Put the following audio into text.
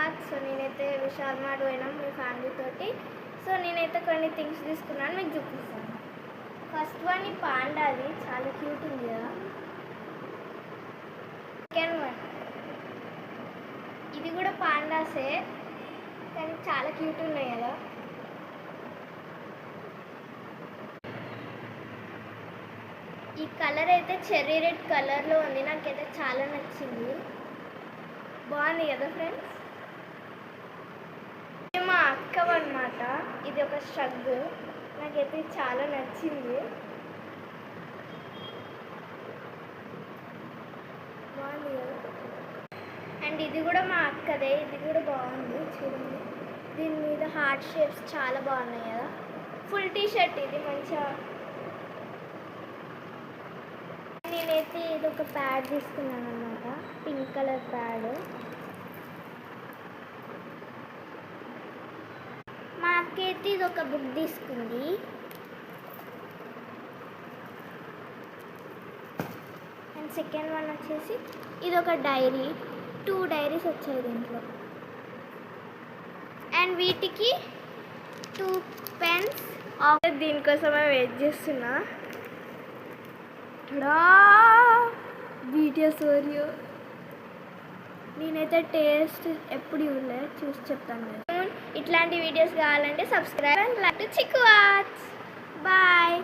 చిక్కువాట్. So నేనైతే Vishal mart పోయినాం మీ family తోటి. సో నేనైతే కొన్ని థింగ్స్ తీసుకున్నాను, మీకు చూపిస్తాను. ఫస్ట్ వన్ ఈ పాండా, అది చాలా క్యూట్ ఉంది కదా. సెకండ్ వన్ ఇది కూడా పాండాసే కానీ చాలా క్యూట్ ఉన్నాయి కదా. ఈ కలర్ అయితే చెర్రీ రెడ్ కలర్లో ఉంది, నాకైతే చాలా నచ్చింది, బాగుంది కదా ఫ్రెండ్స్. ఇది మా అక్కవన్నమాట, ఇది ఒక షగ్, నాకైతే చాలా నచ్చింది, బాగుంది కదా. అండ్ ఇది కూడా మా అక్కదే, ఇది కూడా బాగుంది చూడండి, దీని మీద హార్ట్ షేప్స్ చాలా బాగున్నాయి కదా. ఫుల్ టీ షర్ట్ ఇది మంచిగా. నేనైతే ఇది ఒక ప్యాడ్ తీసుకున్నాను అన్నమాట, పింక్ కలర్ ప్యాడ్. మా అక్క అయితే ఇది ఒక బుక్ తీసుకుంది. అండ్ సెకండ్ వన్ వచ్చేసి ఇది ఒక డైరీ, 2 డైరీస్ వచ్చాయి దీంట్లో. అండ్ వీటికి 2 పెన్స్. దీనికోసమే వెయిట్ చేస్తున్నా. BTS ఓరియో నేనైతే టేస్ట్ ఎప్పుడు ఇవ్వలే, చూసి చెప్తాను కదా. ఇట్లాంటి వీడియోస్ కావాలంటే సబ్స్క్రైబ్ అండ్ లైక్ టు చిక్కువాట్. బాయ్.